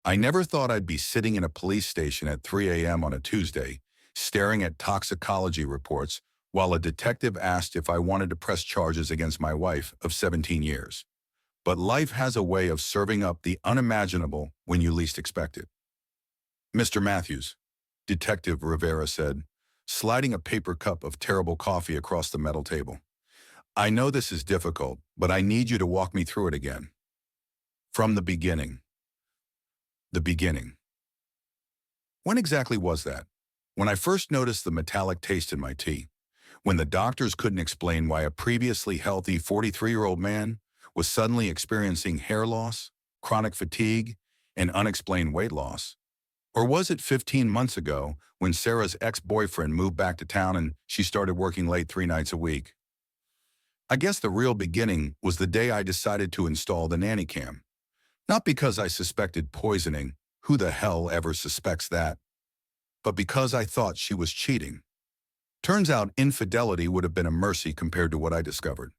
I never thought I'd be sitting in a police station at 3 a.m. on a Tuesday, staring at toxicology reports while a detective asked if I wanted to press charges against my wife of 17 years. But life has a way of serving up the unimaginable when you least expect it. Mr. Matthews, Detective Rivera said, sliding a paper cup of terrible coffee across the metal table. I know this is difficult, but I need you to walk me through it again. From the beginning. The beginning. When exactly was that? When I first noticed the metallic taste in my tea. When the doctors couldn't explain why a previously healthy 43-year-old man was suddenly experiencing hair loss, chronic fatigue, and unexplained weight loss. Or was it 15 months ago when Sarah's ex-boyfriend moved back to town and she started working late 3 nights a week? I guess the real beginning was the day I decided to install the nanny cam. Not because I suspected poisoning, who the hell ever suspects that? But because I thought she was cheating. Turns out infidelity would have been a mercy compared to what I discovered.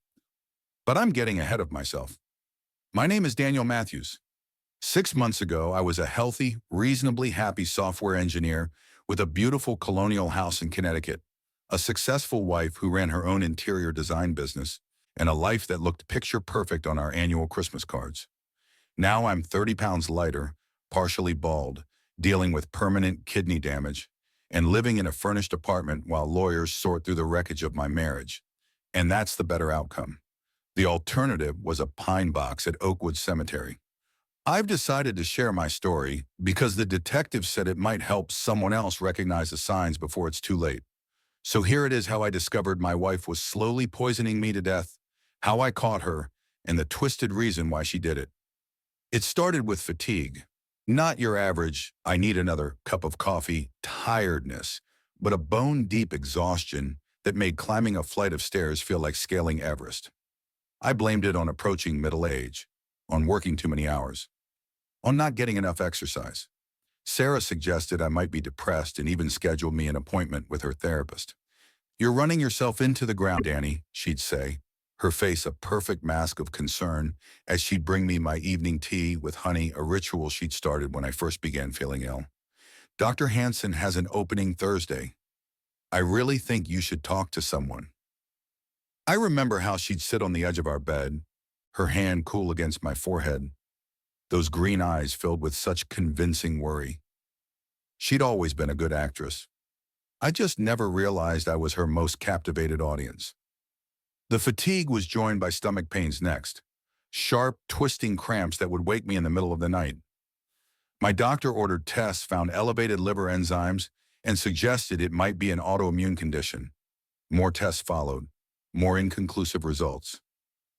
But I'm getting ahead of myself. My name is Daniel Matthews. 6 months ago, I was a healthy, reasonably happy software engineer with a beautiful colonial house in Connecticut, a successful wife who ran her own interior design business, and a life that looked picture perfect on our annual Christmas cards. Now I'm 30 pounds lighter, partially bald, dealing with permanent kidney damage, and living in a furnished apartment while lawyers sort through the wreckage of my marriage. And that's the better outcome. The alternative was a pine box at Oakwood Cemetery. I've decided to share my story because the detective said it might help someone else recognize the signs before it's too late. So here it is, how I discovered my wife was slowly poisoning me to death, how I caught her, and the twisted reason why she did it. It started with fatigue. Not your average, I need another cup of coffee, tiredness, but a bone-deep exhaustion that made climbing a flight of stairs feel like scaling Everest. I blamed it on approaching middle age, on working too many hours, on not getting enough exercise. Sarah suggested I might be depressed and even scheduled me an appointment with her therapist. You're running yourself into the ground, Danny, she'd say, her face a perfect mask of concern as she'd bring me my evening tea with honey, a ritual she'd started when I first began feeling ill. Dr. Hansen has an opening Thursday. I really think you should talk to someone. I remember how she'd sit on the edge of our bed, her hand cool against my forehead, those green eyes filled with such convincing worry. She'd always been a good actress. I just never realized I was her most captivated audience. The fatigue was joined by stomach pains next, sharp, twisting cramps that would wake me in the middle of the night. My doctor ordered tests, found elevated liver enzymes, and suggested it might be an autoimmune condition. More tests followed, more inconclusive results.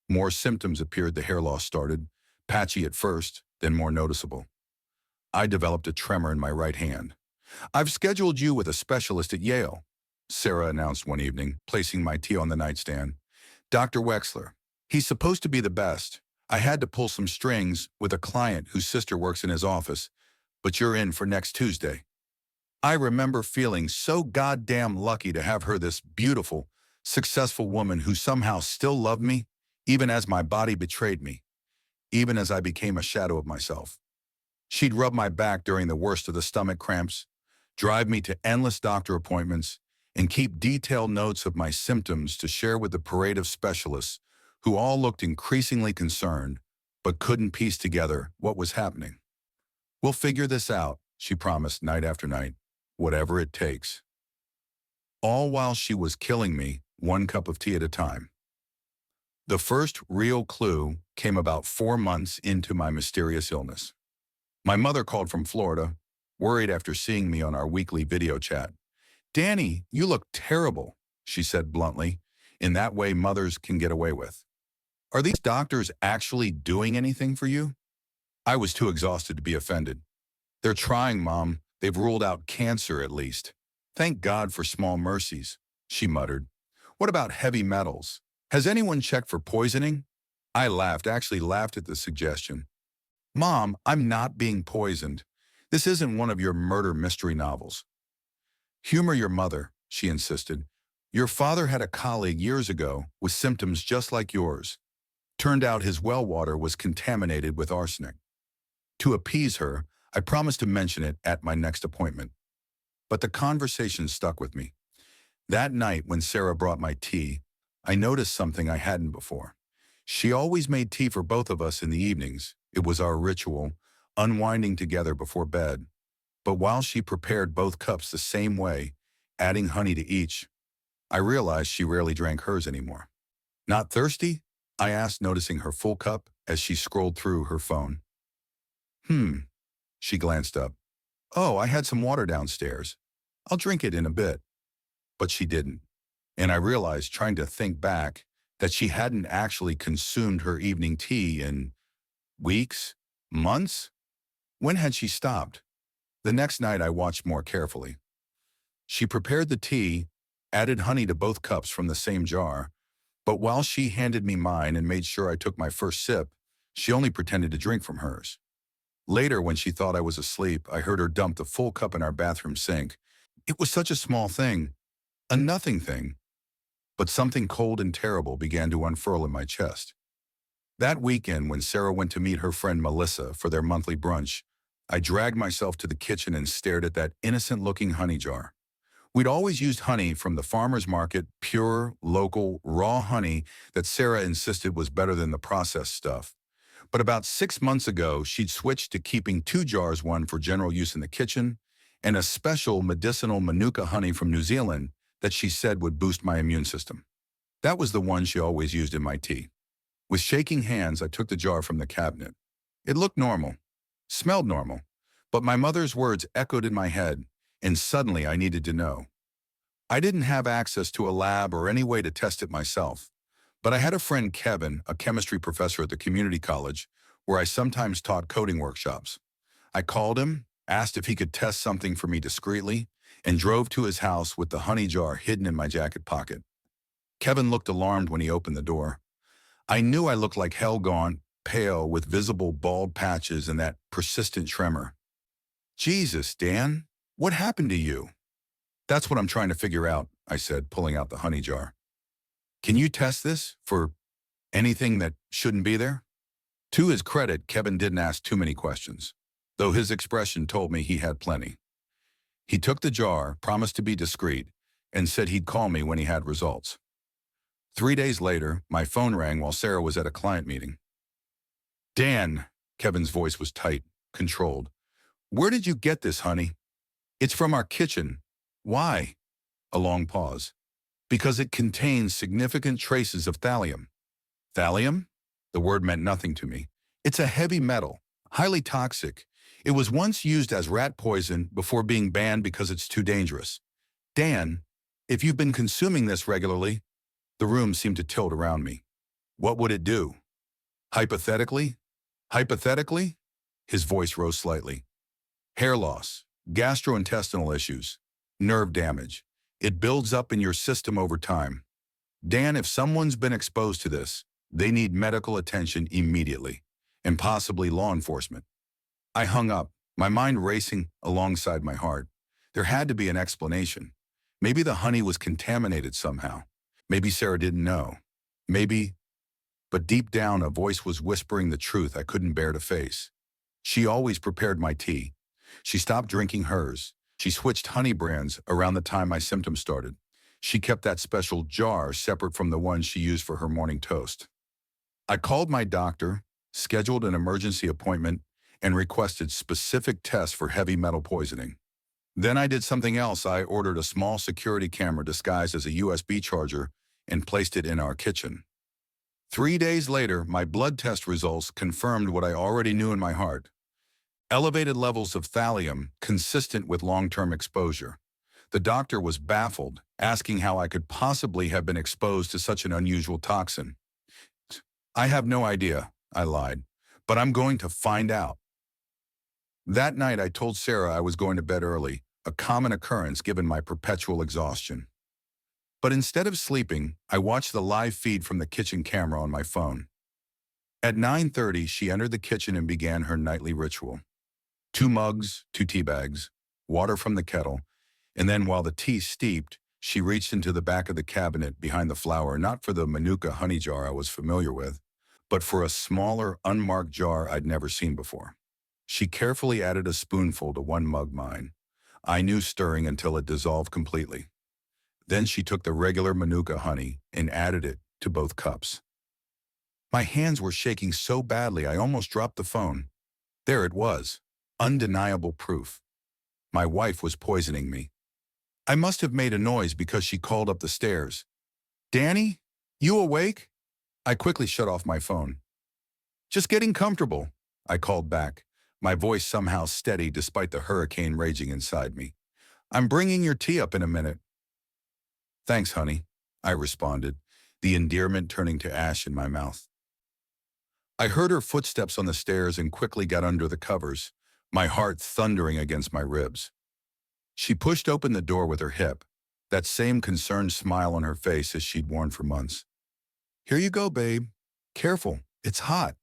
More symptoms appeared. The hair loss started, patchy at first, then more noticeable. I developed a tremor in my right hand. I've scheduled you with a specialist at Yale, Sarah announced one evening, placing my tea on the nightstand. Dr. Wexler. He's supposed to be the best. I had to pull some strings with a client whose sister works in his office, but you're in for next Tuesday. I remember feeling so goddamn lucky to have her, this beautiful, successful woman who somehow still loved me, even as my body betrayed me, even as I became a shadow of myself. She'd rub my back during the worst of the stomach cramps, drive me to endless doctor appointments, and keep detailed notes of my symptoms to share with the parade of specialists who all looked increasingly concerned, but couldn't piece together what was happening. We'll figure this out, she promised night after night, whatever it takes. All while she was killing me, one cup of tea at a time. The first real clue came about 4 months into my mysterious illness. My mother called from Florida, worried after seeing me on our weekly video chat. Danny, you look terrible, she said bluntly, in that way mothers can get away with. Are these doctors actually doing anything for you? I was too exhausted to be offended. They're trying, Mom. They've ruled out cancer at least. Thank God for small mercies, she muttered. What about heavy metals? Has anyone checked for poisoning? I laughed, actually laughed at the suggestion. Mom, I'm not being poisoned. This isn't one of your murder mystery novels. Humor your mother, she insisted. Your father had a colleague years ago with symptoms just like yours. Turned out his well water was contaminated with arsenic. To appease her, I promised to mention it at my next appointment, but the conversation stuck with me. That night when Sarah brought my tea, I noticed something I hadn't before. She always made tea for both of us in the evenings. It was our ritual, unwinding together before bed. But while she prepared both cups the same way, adding honey to each, I realized she rarely drank hers anymore. Not thirsty? I asked, noticing her full cup as she scrolled through her phone. Hmm, she glanced up. Oh, I had some water downstairs. I'll drink it in a bit. But she didn't. And I realized, trying to think back, that she hadn't actually consumed her evening tea in weeks, months? When had she stopped? The next night I watched more carefully. She prepared the tea, added honey to both cups from the same jar, but while she handed me mine and made sure I took my first sip, she only pretended to drink from hers. Later, when she thought I was asleep, I heard her dump the full cup in our bathroom sink. It was such a small thing, a nothing thing, but something cold and terrible began to unfurl in my chest. That weekend, when Sarah went to meet her friend Melissa for their monthly brunch, I dragged myself to the kitchen and stared at that innocent-looking honey jar. We'd always used honey from the farmer's market, pure, local, raw honey that Sarah insisted was better than the processed stuff. But about 6 months ago, she'd switched to keeping 2 jars, one for general use in the kitchen, and a special medicinal Manuka honey from New Zealand that she said would boost my immune system. That was the one she always used in my tea. With shaking hands, I took the jar from the cabinet. It looked normal, smelled normal, but my mother's words echoed in my head, and suddenly I needed to know. I didn't have access to a lab or any way to test it myself, but I had a friend, Kevin, a chemistry professor at the community college, where I sometimes taught coding workshops. I called him, asked if he could test something for me discreetly, and drove to his house with the honey jar hidden in my jacket pocket. Kevin looked alarmed when he opened the door. I knew I looked like hell gaunt, pale, with visible bald patches and that persistent tremor. Jesus, Dan, what happened to you? That's what I'm trying to figure out, I said, pulling out the honey jar. Can you test this for anything that shouldn't be there? To his credit, Kevin didn't ask too many questions, though his expression told me he had plenty. He took the jar, promised to be discreet, and said he'd call me when he had results. 3 days later, my phone rang while Sarah was at a client meeting. Dan, Kevin's voice was tight, controlled. Where did you get this, honey? It's from our kitchen. Why? A long pause. Because it contains significant traces of thallium. Thallium? The word meant nothing to me. It's a heavy metal, highly toxic. It was once used as rat poison before being banned because it's too dangerous. Dan, if you've been consuming this regularly, the room seemed to tilt around me. What would it do? Hypothetically? Hypothetically? His voice rose slightly. Hair loss, gastrointestinal issues, nerve damage. It builds up in your system over time. Dan, if someone's been exposed to this, they need medical attention immediately, and possibly law enforcement. I hung up, my mind racing alongside my heart. There had to be an explanation. Maybe the honey was contaminated somehow. Maybe Sarah didn't know. Maybe, but deep down a voice was whispering the truth I couldn't bear to face. She always prepared my tea. She stopped drinking hers. She switched honey brands around the time my symptoms started. She kept that special jar separate from the one she used for her morning toast. I called my doctor, scheduled an emergency appointment, and requested specific tests for heavy metal poisoning. Then I did something else. I ordered a small security camera disguised as a USB charger and placed it in our kitchen. 3 days later, my blood test results confirmed what I already knew in my heart. Elevated levels of thallium consistent with long-term exposure. The doctor was baffled, asking how I could possibly have been exposed to such an unusual toxin. I have no idea, I lied, but I'm going to find out. That night, I told Sarah I was going to bed early, a common occurrence given my perpetual exhaustion. But instead of sleeping, I watched the live feed from the kitchen camera on my phone. At 9:30, she entered the kitchen and began her nightly ritual. 2 mugs, 2 tea bags, water from the kettle, and then while the tea steeped, she reached into the back of the cabinet behind the flour, not for the Manuka honey jar I was familiar with, but for a smaller, unmarked jar I'd never seen before. She carefully added a spoonful to one mug mine. I knew stirring until it dissolved completely. Then she took the regular Manuka honey and added it to both cups. My hands were shaking so badly I almost dropped the phone. There it was. Undeniable proof. My wife was poisoning me. I must have made a noise because she called up the stairs. "Danny, you awake?" I quickly shut off my phone. "Just getting comfortable," I called back, my voice somehow steady despite the hurricane raging inside me. "I'm bringing your tea up in a minute." "Thanks, honey," I responded, the endearment turning to ash in my mouth. I heard her footsteps on the stairs and quickly got under the covers, my heart thundering against my ribs. She pushed open the door with her hip, that same concerned smile on her face as she'd worn for months. "Here you go, babe. Careful, it's hot."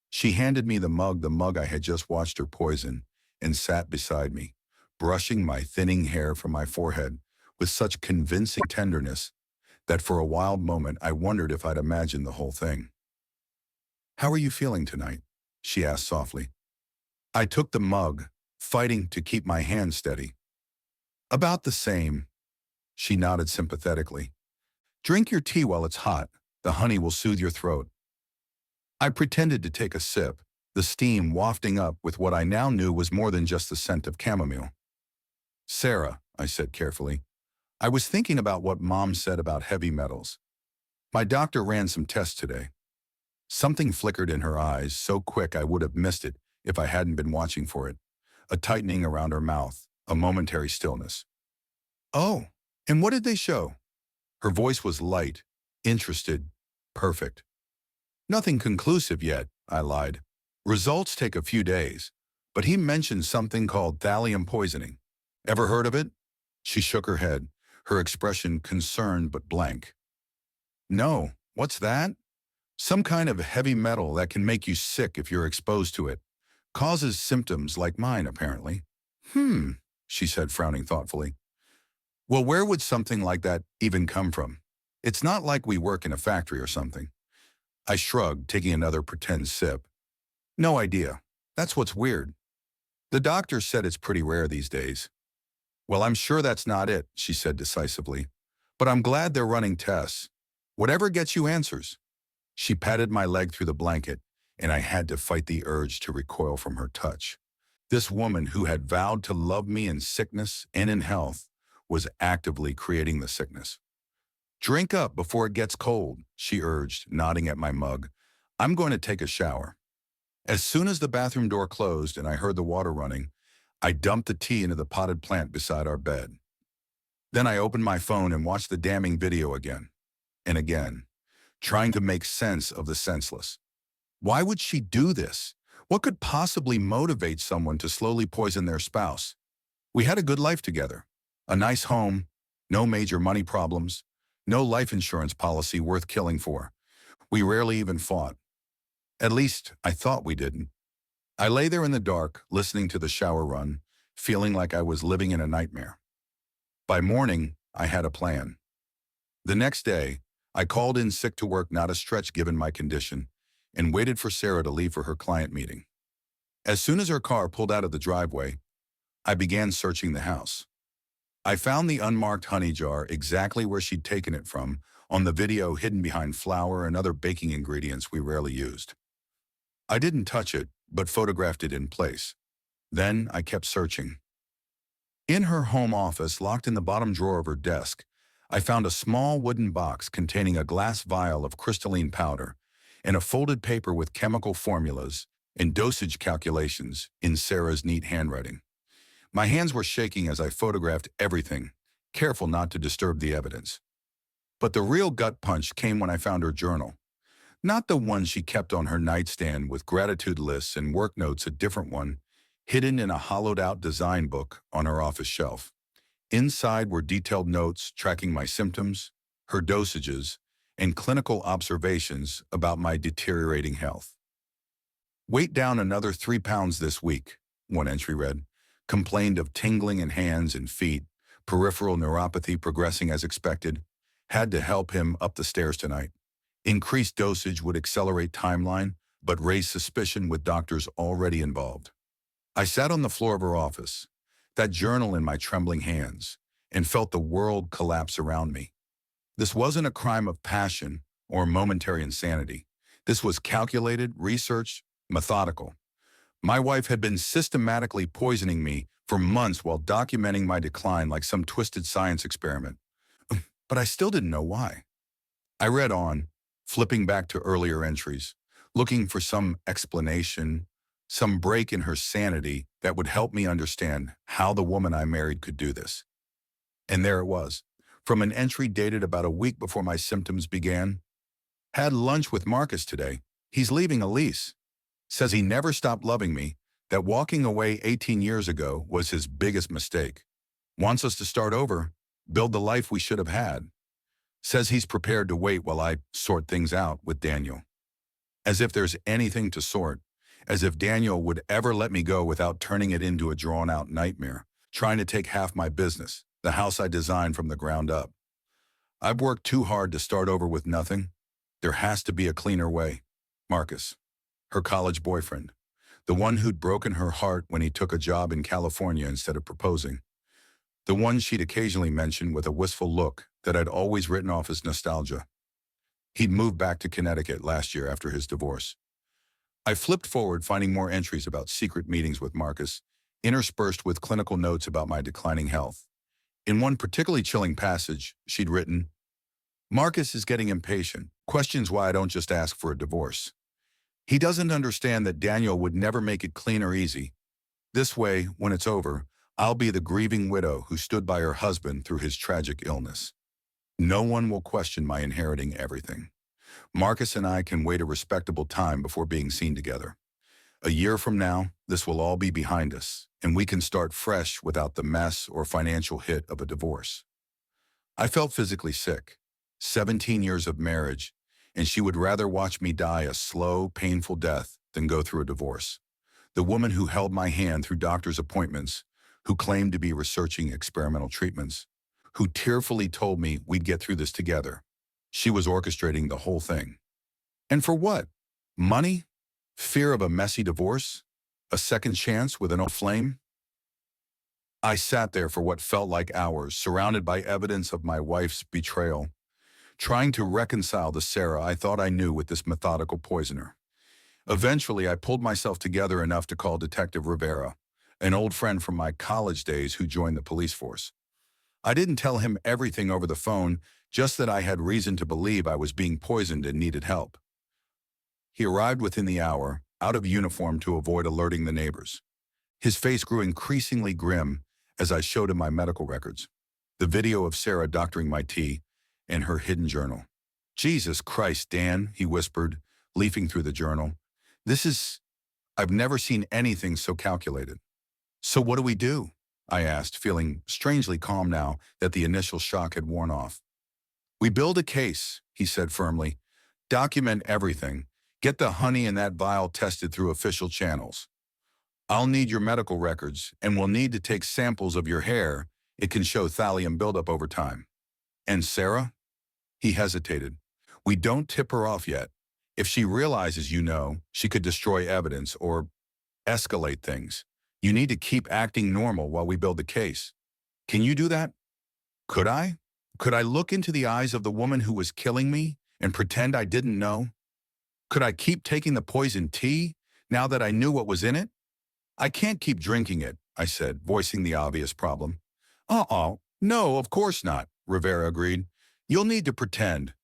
She handed me the mug I had just watched her poison, and sat beside me, brushing my thinning hair from my forehead with such convincing tenderness that for a wild moment I wondered if I'd imagined the whole thing. "How are you feeling tonight?" she asked softly. I took the mug, fighting to keep my hand steady. "About the same." She nodded sympathetically. "Drink your tea while it's hot. The honey will soothe your throat." I pretended to take a sip, the steam wafting up with what I now knew was more than just the scent of chamomile. "Sarah," I said carefully, "I was thinking about what Mom said about heavy metals. My doctor ran some tests today." Something flickered in her eyes, so quick I would have missed it if I hadn't been watching for it. A tightening around her mouth, a momentary stillness. "Oh, and what did they show?" Her voice was light, interested, perfect. "Nothing conclusive yet," I lied. "Results take a few days, but he mentioned something called thallium poisoning. Ever heard of it?" She shook her head, her expression concerned but blank. "No, what's that?" "Some kind of heavy metal that can make you sick if you're exposed to it. Causes symptoms like mine, apparently." She said, frowning thoughtfully. "Well, where would something like that even come from? It's not like we work in a factory or something." I shrugged, taking another pretend sip. "No idea. That's what's weird. The doctor said it's pretty rare these days." "Well, I'm sure that's not it," she said decisively. "But I'm glad they're running tests. Whatever gets you answers." She patted my leg through the blanket, and I had to fight the urge to recoil from her touch. This woman who had vowed to love me in sickness and in health was actively creating the sickness. "Drink up before it gets cold," she urged, nodding at my mug. "I'm going to take a shower." As soon as the bathroom door closed and I heard the water running, I dumped the tea into the potted plant beside our bed. Then I opened my phone and watched the damning video again and again, trying to make sense of the senseless. Why would she do this? What could possibly motivate someone to slowly poison their spouse? We had a good life together. A nice home, no major money problems, no life insurance policy worth killing for. We rarely even fought. At least, I thought we didn't. I lay there in the dark, listening to the shower run, feeling like I was living in a nightmare. By morning, I had a plan. The next day, I called in sick to work, not a stretch given my condition, and waited for Sarah to leave for her client meeting. As soon as her car pulled out of the driveway, I began searching the house. I found the unmarked honey jar exactly where she'd taken it from, on the video hidden behind flour and other baking ingredients we rarely used. I didn't touch it, but photographed it in place. Then I kept searching. In her home office, locked in the bottom drawer of her desk, I found a small wooden box containing a glass vial of crystalline powder and a folded paper with chemical formulas and dosage calculations in Sarah's neat handwriting. My hands were shaking as I photographed everything, careful not to disturb the evidence. But the real gut punch came when I found her journal. Not the one she kept on her nightstand with gratitude lists and work notes, a different one, hidden in a hollowed-out design book on her office shelf. Inside were detailed notes tracking my symptoms, her dosages, and clinical observations about my deteriorating health. "Weight down another 3 pounds this week," one entry read. "Complained of tingling in hands and feet, peripheral neuropathy progressing as expected. Had to help him up the stairs tonight. Increased dosage would accelerate timeline, but raise suspicion with doctors already involved." I sat on the floor of her office, that journal in my trembling hands, and felt the world collapse around me. This wasn't a crime of passion or momentary insanity. This was calculated, researched, methodical. My wife had been systematically poisoning me for months while documenting my decline like some twisted science experiment. But I still didn't know why. I read on, flipping back to earlier entries, looking for some explanation, some break in her sanity that would help me understand how the woman I married could do this. And there it was, from an entry dated about a week before my symptoms began. Had lunch with Marcus today. He's leaving a lease. Says he never stopped loving me, that walking away 18 years ago was his biggest mistake. Wants us to start over, build the life we should have had. Says he's prepared to wait while I sort things out with Daniel. As if there's anything to sort. As if Daniel would ever let me go without turning it into a drawn-out nightmare, trying to take half my business, the house I designed from the ground up. I've worked too hard to start over with nothing. There has to be a cleaner way. Marcus, her college boyfriend, the one who'd broken her heart when he took a job in California instead of proposing. The one she'd occasionally mention with a wistful look that I'd always written off as nostalgia. He'd moved back to Connecticut last year after his divorce. I flipped forward, finding more entries about secret meetings with Marcus, interspersed with clinical notes about my declining health. In one particularly chilling passage, she'd written, "Marcus is getting impatient, questions why I don't just ask for a divorce. He doesn't understand that Daniel would never make it clean or easy. This way, when it's over, I'll be the grieving widow who stood by her husband through his tragic illness. No one will question my inheriting everything. Marcus and I can wait a respectable time before being seen together. A year from now, this will all be behind us, and we can start fresh without the mess or financial hit of a divorce." I felt physically sick. 17 years of marriage, and she would rather watch me die a slow, painful death than go through a divorce. The woman who held my hand through doctor's appointments, who claimed to be researching experimental treatments, who tearfully told me we'd get through this together. She was orchestrating the whole thing. And for what? Money? Fear of a messy divorce? A second chance with an old flame? I sat there for what felt like hours, surrounded by evidence of my wife's betrayal, trying to reconcile the Sarah I thought I knew with this methodical poisoner. Eventually, I pulled myself together enough to call Detective Rivera, an old friend from my college days who joined the police force. I didn't tell him everything over the phone, just that I had reason to believe I was being poisoned and needed help. He arrived within the hour, out of uniform to avoid alerting the neighbors. His face grew increasingly grim as I showed him my medical records, the video of Sarah doctoring my tea, and her hidden journal. "Jesus Christ, Dan," he whispered, leafing through the journal. I've never seen anything so calculated." "So what do we do?" I asked, feeling strangely calm now that the initial shock had worn off. "We build a case," he said firmly. "Document everything. Get the honey in that vial tested through official channels. I'll need your medical records, and we'll need to take samples of your hair. It can show thallium buildup over time. And Sarah?" He hesitated. "We don't tip her off yet. If she realizes you know, she could destroy evidence or escalate things. You need to keep acting normal while we build the case. Can you do that?" Could I? Could I look into the eyes of the woman who was killing me and pretend I didn't know? Could I keep taking the poisoned tea now that I knew what was in it? "I can't keep drinking it," I said, voicing the obvious problem. No, of course not," Rivera agreed. "You'll need to pretend.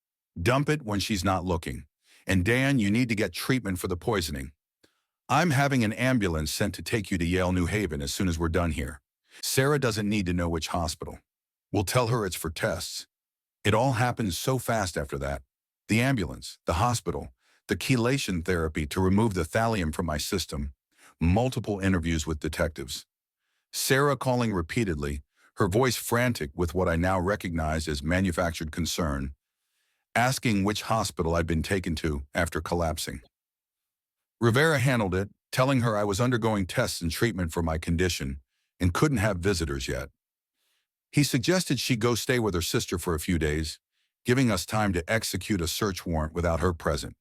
Dump it when she's not looking. And Dan, you need to get treatment for the poisoning. I'm having an ambulance sent to take you to Yale New Haven as soon as we're done here. Sarah doesn't need to know which hospital. We'll tell her it's for tests." It all happened so fast after that. The ambulance, the hospital, the chelation therapy to remove the thallium from my system, multiple interviews with detectives. Sarah calling repeatedly, her voice frantic with what I now recognized as manufactured concern, asking which hospital I'd been taken to after collapsing. Rivera handled it, telling her I was undergoing tests and treatment for my condition and couldn't have visitors yet. He suggested she go stay with her sister for a few days, giving us time to execute a search warrant without her present.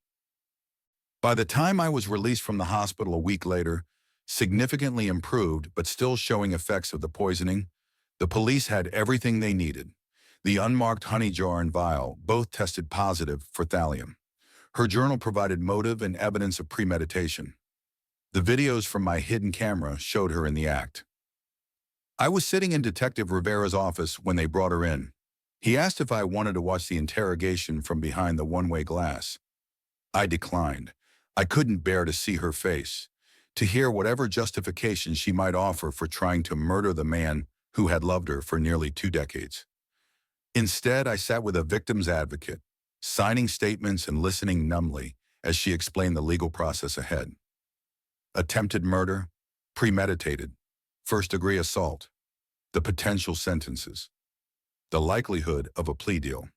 By the time I was released from the hospital a week later, significantly improved but still showing effects of the poisoning. The police had everything they needed. The unmarked honey jar and vial both tested positive for thallium. Her journal provided motive and evidence of premeditation. The videos from my hidden camera showed her in the act. I was sitting in Detective Rivera's office when they brought her in. He asked if I wanted to watch the interrogation from behind the one-way glass. I declined. I couldn't bear to see her face, to hear whatever justification she might offer for trying to murder the man who had loved her for nearly 2 decades. Instead, I sat with a victim's advocate, signing statements and listening numbly as she explained the legal process ahead. Attempted murder, premeditated, first-degree assault, the potential sentences, the likelihood of a plea deal.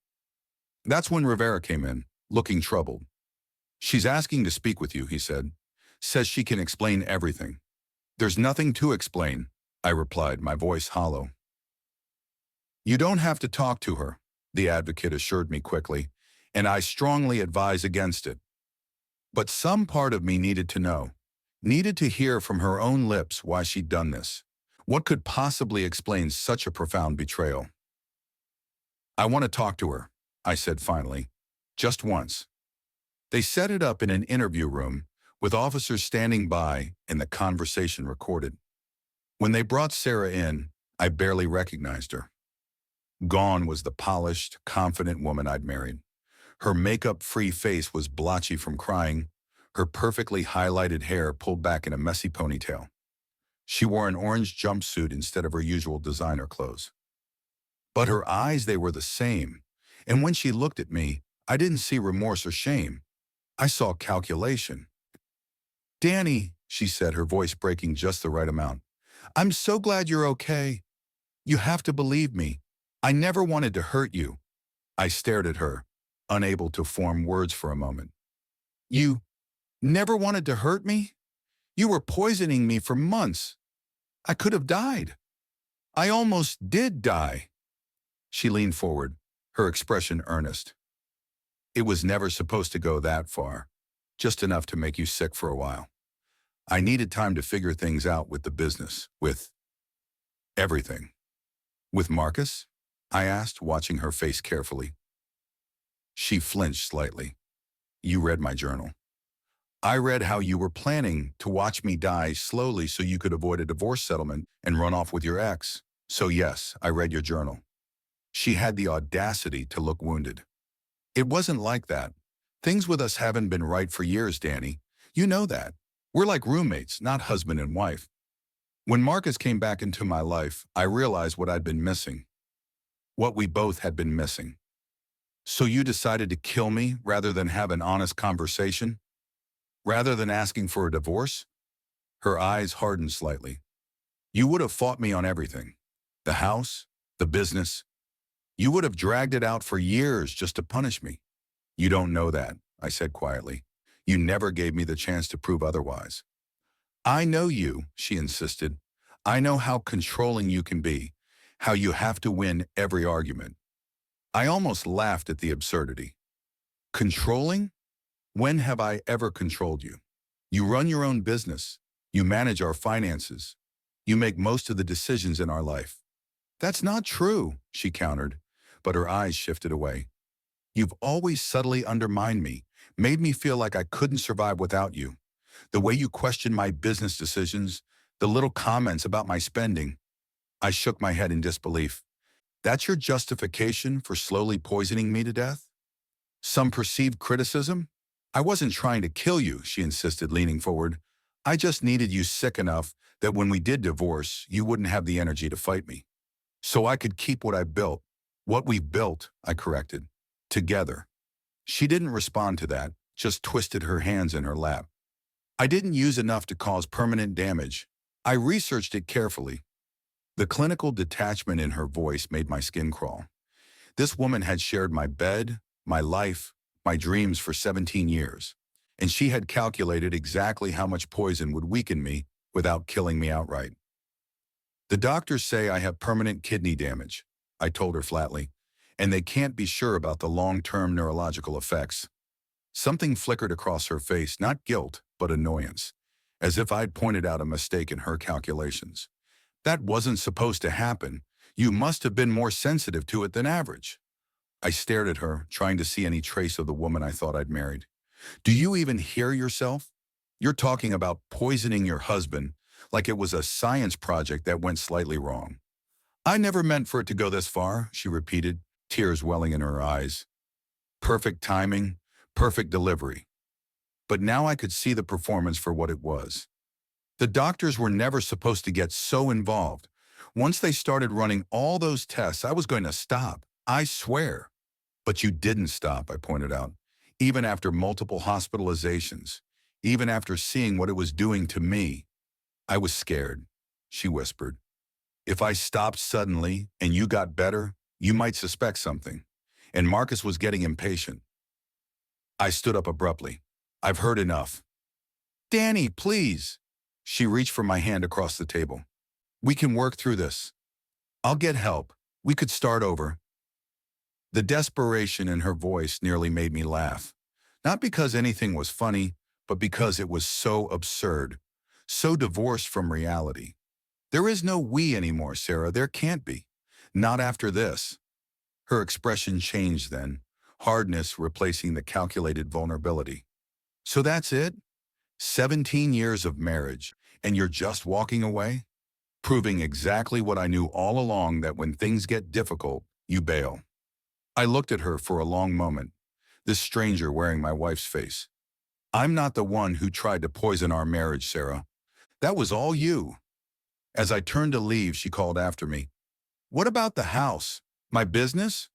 That's when Rivera came in, looking troubled. "She's asking to speak with you," he said. "Says she can explain everything." "There's nothing to explain," I replied, my voice hollow. "You don't have to talk to her," the advocate assured me quickly, "and I strongly advise against it. But some part of me needed to know, needed to hear from her own lips why she'd done this. What could possibly explain such a profound betrayal?" "I want to talk to her," I said finally, "just once." They set it up in an interview room, with officers standing by and the conversation recorded. When they brought Sarah in, I barely recognized her. Gone was the polished, confident woman I'd married. Her makeup-free face was blotchy from crying, her perfectly highlighted hair pulled back in a messy ponytail. She wore an orange jumpsuit instead of her usual designer clothes. But her eyes, they were the same, and when she looked at me, I didn't see remorse or shame. I saw calculation. "Danny," she said, her voice breaking just the right amount, "I'm so glad you're okay. You have to believe me. I never wanted to hurt you." I stared at her, unable to form words for a moment. "You never wanted to hurt me? You were poisoning me for months. I could have died. I almost did die." She leaned forward, her expression earnest. "It was never supposed to go that far, just enough to make you sick for a while. I needed time to figure things out with the business, with everything." "With Marcus?" I asked, watching her face carefully. She flinched slightly. "You read my journal. I read how you were planning to watch me die slowly so you could avoid a divorce settlement and run off with your ex. So yes, I read your journal." She had the audacity to look wounded. "It wasn't like that. Things with us haven't been right for years, Danny. You know that. We're like roommates, not husband and wife. When Marcus came back into my life, I realized what I'd been missing. What we both had been missing. So you decided to kill me rather than have an honest conversation? Rather than asking for a divorce?" Her eyes hardened slightly. "You would have fought me on everything. The house, the business. You would have dragged it out for years just to punish me. You don't know that," I said quietly. "You never gave me the chance to prove otherwise." "I know you," she insisted. "I know how controlling you can be, how you have to win every argument." I almost laughed at the absurdity. "Controlling? When have I ever controlled you? You run your own business. You manage our finances. You make most of the decisions in our life." "That's not true," she countered, but her eyes shifted away. "You've always subtly undermined me, made me feel like I couldn't survive without you. The way you questioned my business decisions, the little comments about my spending." I shook my head in disbelief. "That's your justification for slowly poisoning me to death? Some perceived criticism? I wasn't trying to kill you," she insisted, leaning forward. "I just needed you sick enough that when we did divorce, you wouldn't have the energy to fight me. So I could keep what I built. What we built," I corrected. "Together." She didn't respond to that, just twisted her hands in her lap. "I didn't use enough to cause permanent damage. I researched it carefully." The clinical detachment in her voice made my skin crawl. This woman had shared my bed, my life, my dreams for 17 years, and she had calculated exactly how much poison would weaken me without killing me outright. "The doctors say I have permanent kidney damage," I told her flatly, "and they can't be sure about the long-term neurological effects." Something flickered across her face, not guilt, but annoyance. as if I'd pointed out a mistake in her calculations. That wasn't supposed to happen. You must have been more sensitive to it than average. I stared at her, trying to see any trace of the woman I thought I'd married. Do you even hear yourself? You're talking about poisoning your husband like it was a science project that went slightly wrong. I never meant for it to go this far, she repeated, tears welling in her eyes. Perfect timing, perfect delivery. But now I could see the performance for what it was. The doctors were never supposed to get so involved. Once they started running all those tests, I was going to stop. I swear. But you didn't stop, I pointed out. Even after multiple hospitalizations, even after seeing what it was doing to me. I was scared, she whispered. If I stopped suddenly and you got better, you might suspect something. And Marcus was getting impatient. I stood up abruptly. I've heard enough. Danny, please. She reached for my hand across the table. We can work through this. I'll get help. We could start over. The desperation in her voice nearly made me laugh. Not because anything was funny, but because it was so absurd, so divorced from reality. There is no we anymore, Sarah. There can't be. Not after this. Her expression changed then, hardness replacing the calculated vulnerability. So that's it? 17 years of marriage, and you're just walking away? Proving exactly what I knew all along, that when things get difficult, you bail. I looked at her for a long moment, this stranger wearing my wife's face. I'm not the one who tried to poison our marriage, Sarah. That was all you. As I turned to leave, she called after me. What about the house? My business?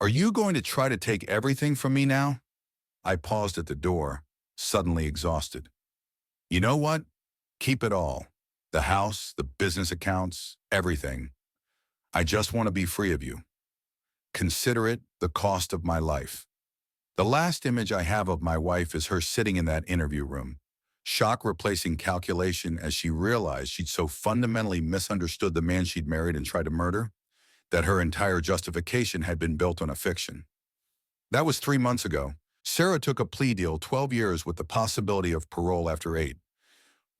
Are you going to try to take everything from me now? I paused at the door, suddenly exhausted. You know what? Keep it all. The house, the business accounts, everything. I just want to be free of you. Consider it the cost of my life. The last image I have of my wife is her sitting in that interview room, shock replacing calculation as she realized she'd so fundamentally misunderstood the man she'd married and tried to murder, that her entire justification had been built on a fiction. That was 3 months ago. Sarah took a plea deal, 12 years with the possibility of parole after 8.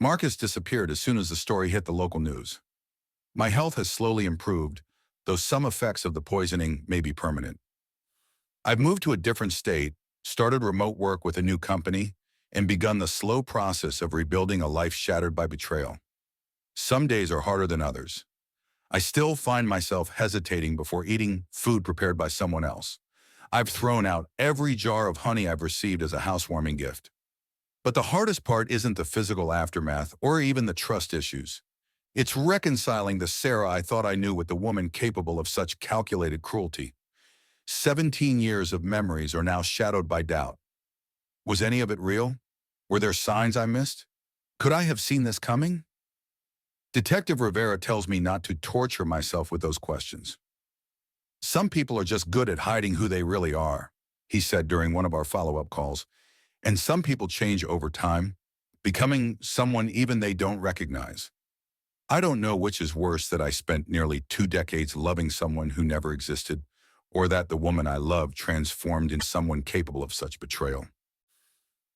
Marcus disappeared as soon as the story hit the local news. My health has slowly improved, though some effects of the poisoning may be permanent. I've moved to a different state, started remote work with a new company, and begun the slow process of rebuilding a life shattered by betrayal. Some days are harder than others. I still find myself hesitating before eating food prepared by someone else. I've thrown out every jar of honey I've received as a housewarming gift. But the hardest part isn't the physical aftermath or even the trust issues. It's reconciling the Sarah I thought I knew with the woman capable of such calculated cruelty. 17 years of memories are now shadowed by doubt. Was any of it real? Were there signs I missed? Could I have seen this coming? Detective Rivera tells me not to torture myself with those questions. Some people are just good at hiding who they really are, he said during one of our follow-up calls. And some people change over time, becoming someone even they don't recognize. I don't know which is worse, that I spent nearly 2 decades loving someone who never existed, or that the woman I loved transformed into someone capable of such betrayal.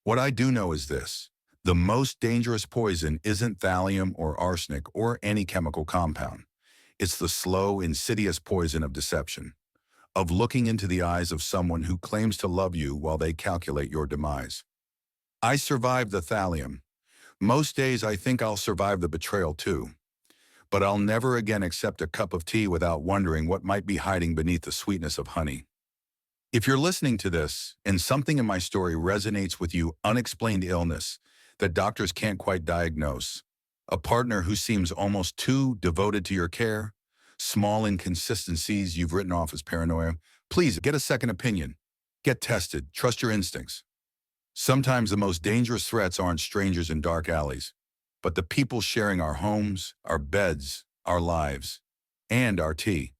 What I do know is this: the most dangerous poison isn't thallium or arsenic or any chemical compound. It's the slow, insidious poison of deception, of looking into the eyes of someone who claims to love you while they calculate your demise. I survived the thallium. Most days I think I'll survive the betrayal too. But I'll never again accept a cup of tea without wondering what might be hiding beneath the sweetness of honey. If you're listening to this and something in my story resonates with you: unexplained illness that doctors can't quite diagnose, a partner who seems almost too devoted to your care, small inconsistencies you've written off as paranoia, please get a second opinion. Get tested. Trust your instincts. Sometimes the most dangerous threats aren't strangers in dark alleys, but the people sharing our homes, our beds, our lives, and our tea.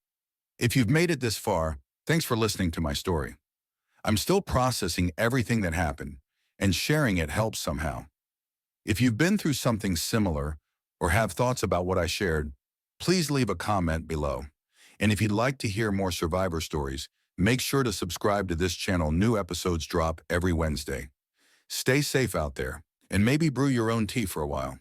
If you've made it this far, thanks for listening to my story. I'm still processing everything that happened, and sharing it helps somehow. If you've been through something similar or have thoughts about what I shared, please leave a comment below. And if you'd like to hear more survivor stories, make sure to subscribe to this channel. New episodes drop every Wednesday. Stay safe out there, And maybe brew your own tea for a while.